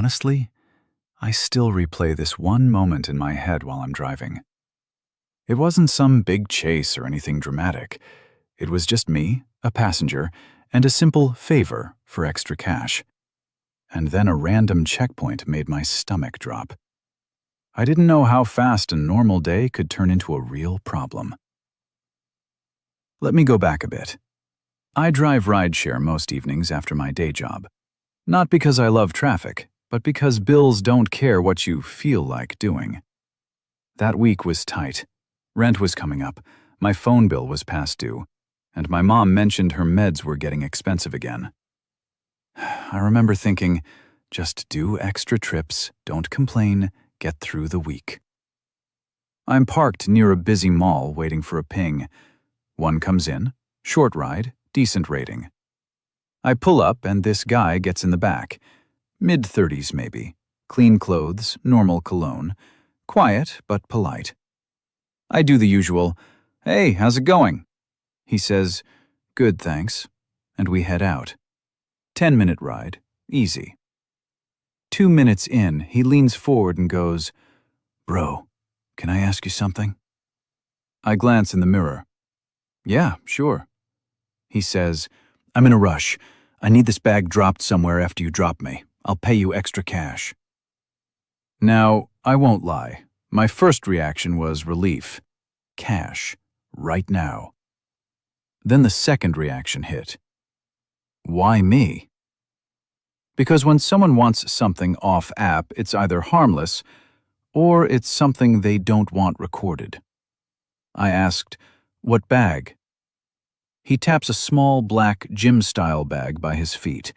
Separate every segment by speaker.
Speaker 1: Honestly, I still replay this one moment in my head while I'm driving. It wasn't some big chase or anything dramatic. It was just me, a passenger, and a simple favor for extra cash. And then a random checkpoint made my stomach drop. I didn't know how fast a normal day could turn into a real problem. Let me go back a bit. I drive rideshare most evenings after my day job. Not because I love traffic, but because bills don't care what you feel like doing. That week was tight. Rent was coming up, my phone bill was past due, and my mom mentioned her meds were getting expensive again. I remember thinking, just do extra trips, don't complain, get through the week. I'm parked near a busy mall waiting for a ping. One comes in, short ride, decent rating. I pull up and this guy gets in the back. Mid-30s maybe, clean clothes, normal cologne, quiet but polite. I do the usual, "Hey, how's it going?" He says, "Good, thanks," and we head out. 10-minute ride, easy. 2 minutes in, he leans forward and goes, "Bro, can I ask you something?" I glance in the mirror. "Yeah, sure." He says, "I'm in a rush. I need this bag dropped somewhere after you drop me. I'll pay you extra cash." Now, I won't lie. My first reaction was relief. Cash. Right now. Then the second reaction hit. Why me? Because when someone wants something off app, it's either harmless or it's something they don't want recorded. I asked, "What bag?" He taps a small black gym-style bag by his feet.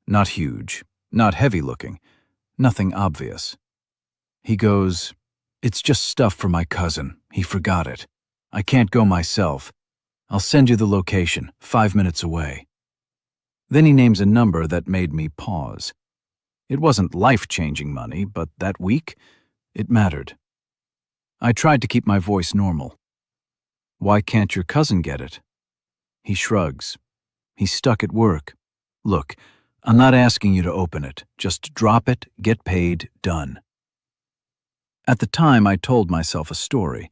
Speaker 1: Not huge, not heavy-looking, nothing obvious. He goes, "It's just stuff for my cousin. He forgot it. I can't go myself. I'll send you the location, 5 minutes away." Then he names a number that made me pause. It wasn't life-changing money, but that week, it mattered. I tried to keep my voice normal. "Why can't your cousin get it?" He shrugs. "He's stuck at work. Look, I'm not asking you to open it. Just drop it, get paid, done." At the time, I told myself a story.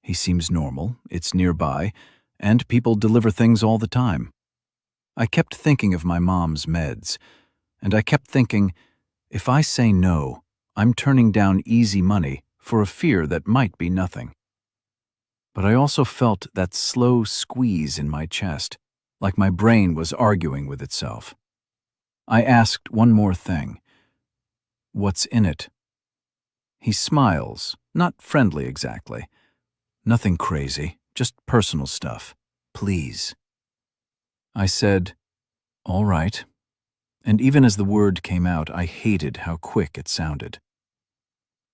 Speaker 1: He seems normal, it's nearby, and people deliver things all the time. I kept thinking of my mom's meds, and I kept thinking, if I say no, I'm turning down easy money for a fear that might be nothing. But I also felt that slow squeeze in my chest, like my brain was arguing with itself. I asked one more thing. "What's in it?" He smiles, not friendly exactly. "Nothing crazy, just personal stuff. Please." I said, "All right." And even as the word came out, I hated how quick it sounded.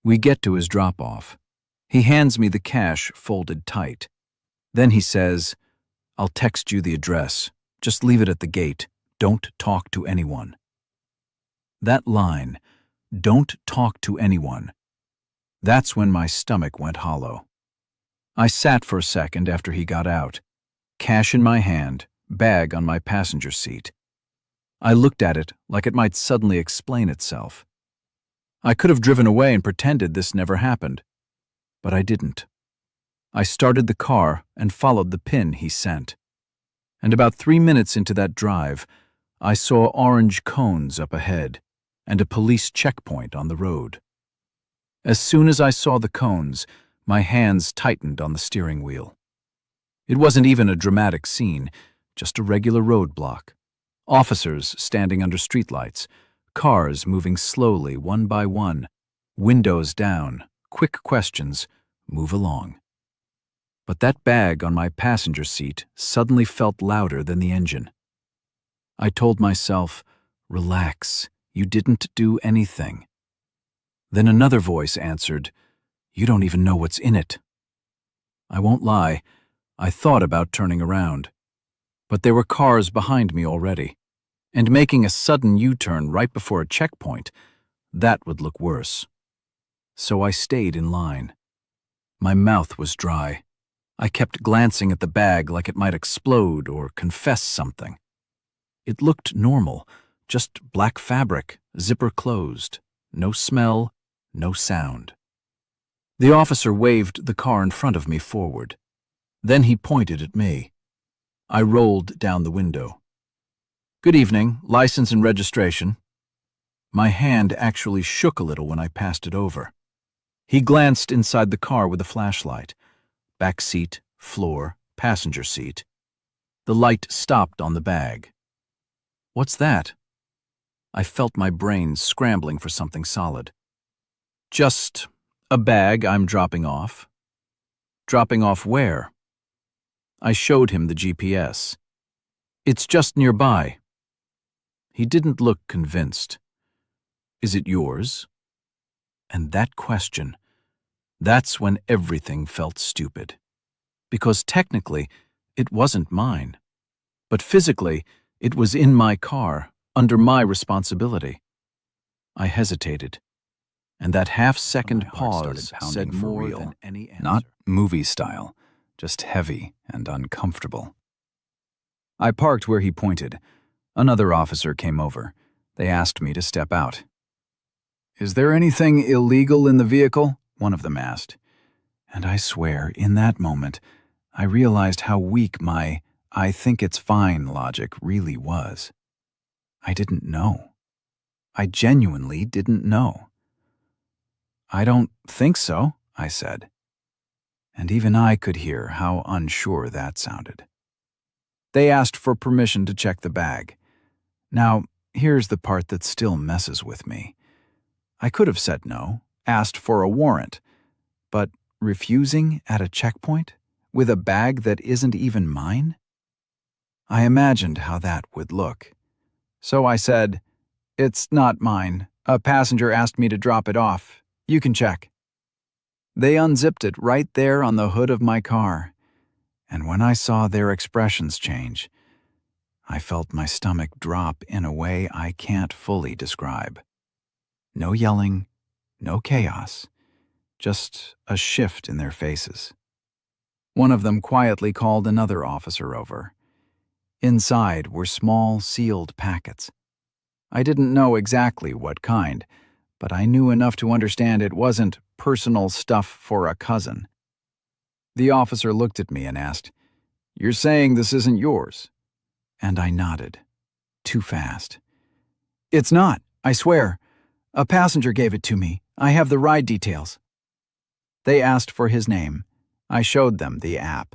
Speaker 1: We get to his drop-off. He hands me the cash folded tight. Then he says, "I'll text you the address. Just leave it at the gate. Don't talk to anyone." That line, "Don't talk to anyone," that's when my stomach went hollow. I sat for a second after he got out. Cash in my hand, bag on my passenger seat. I looked at it like it might suddenly explain itself. I could have driven away and pretended this never happened, but I didn't. I started the car and followed the pin he sent. And about 3 minutes into that drive, I saw orange cones up ahead and a police checkpoint on the road. As soon as I saw the cones, my hands tightened on the steering wheel. It wasn't even a dramatic scene, just a regular roadblock. Officers standing under streetlights, cars moving slowly one by one, windows down, quick questions, move along. But that bag on my passenger seat suddenly felt louder than the engine. I told myself, "Relax, you didn't do anything." Then another voice answered, "You don't even know what's in it." I won't lie, I thought about turning around. But there were cars behind me already, and making a sudden U-turn right before a checkpoint, that would look worse. So I stayed in line. My mouth was dry. I kept glancing at the bag like it might explode or confess something. It looked normal, just black fabric, zipper closed,
Speaker 2: No smell, no sound. The officer waved the car in front of me forward. Then he pointed at me. I rolled down the window. "Good evening, license and registration." My hand actually shook a little when I passed it over. He glanced inside the car with a flashlight. Back seat, floor, passenger seat. The light stopped on the bag. "What's that?" I felt my brain scrambling for something solid. "Just a bag I'm dropping off." "Dropping off where?" I showed him the GPS. "It's just nearby." He didn't look convinced. "Is it yours?" And that question, that's when everything felt stupid. Because technically, it wasn't mine. But physically, it was in my car, under my responsibility. I hesitated, and that half-second pause said more than any answer.
Speaker 1: Not movie style, just heavy and uncomfortable. I parked where he pointed. Another officer came over. They asked me to step out. "Is there anything illegal in the vehicle?" one of them asked. And I swear, in that moment, I realized how weak my "I think it's fine" logic really was. I didn't know. I genuinely didn't know. "I don't think so," I said. And even I could hear how unsure that sounded. They asked for permission to check the bag. Now, here's the part that still messes with me. I could have said no, asked for a warrant, but refusing at a checkpoint with a bag that isn't even mine? I imagined how that would look. So I said, "It's not mine. A passenger asked me to drop it off. You can check." They unzipped it right there on the hood of my car, and when I saw their expressions change, I felt my stomach drop in a way I can't fully describe. No yelling, no chaos, just a shift in their faces. One of them quietly called another officer over. Inside were small, sealed packets. I didn't know exactly what kind, but I knew enough to understand it wasn't personal stuff for a cousin. The officer looked at me and asked, "You're saying this isn't yours?" And I nodded. Too fast. "It's not, I swear. A passenger gave it to me. I have the ride details." They asked for his name. I showed them the app.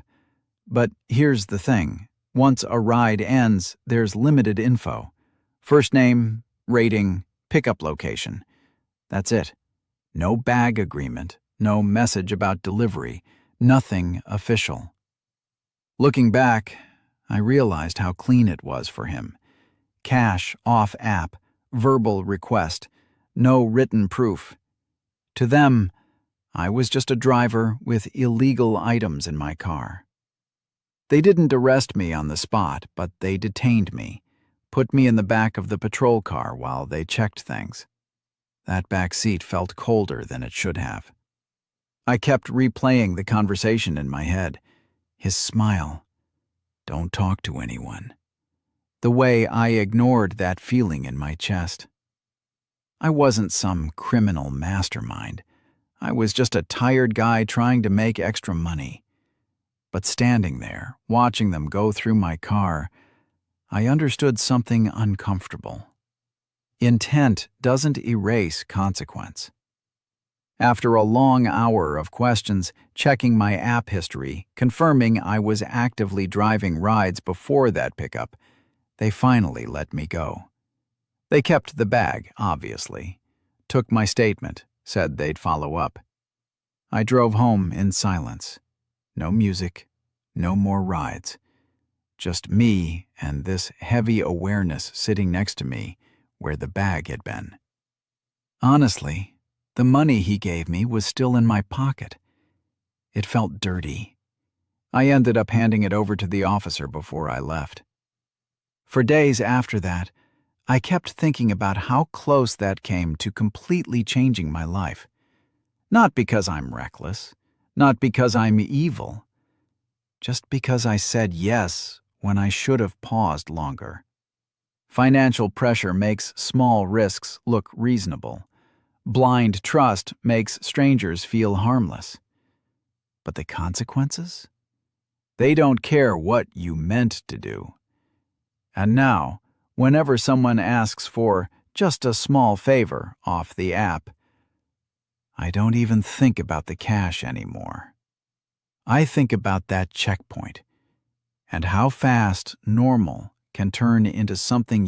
Speaker 1: But here's the thing. Once a ride ends, there's limited info. First name, rating, pickup location. That's it. No bag agreement, no message about delivery, nothing official. Looking back, I realized how clean it was for him. Cash off app, verbal request, no written proof. To them, I was just a driver with illegal items in my car. They didn't arrest me on the spot, but they detained me, put me in the back of the patrol car while they checked things. That back seat felt colder than it should have. I kept replaying the conversation in my head. His smile. Don't talk to anyone. The way I ignored that feeling in my chest. I wasn't some criminal mastermind. I was just a tired guy trying to make extra money. But standing there, watching them go through my car, I understood something uncomfortable. Intent doesn't erase consequence. After a long hour of questions, checking my app history, confirming I was actively driving rides before that pickup, they finally let me go. They kept the bag, obviously, took my statement, said they'd follow up. I drove home in silence. No music, no more rides. Just me and this heavy awareness sitting next to me where the bag had been. Honestly, the money he gave me was still in my pocket. It felt dirty. I ended up handing it over to the officer before I left. For days after that, I kept thinking about how close that came to completely changing my life. Not because I'm reckless, not because I'm evil, just because I said yes when I should have paused longer. Financial pressure makes small risks look reasonable, Blind trust makes strangers feel harmless. But the consequences? They don't care what you meant to do. And now, whenever someone asks for just a small favor off the app, I don't even think about the cash anymore. I think about that checkpoint and how fast normal can turn into something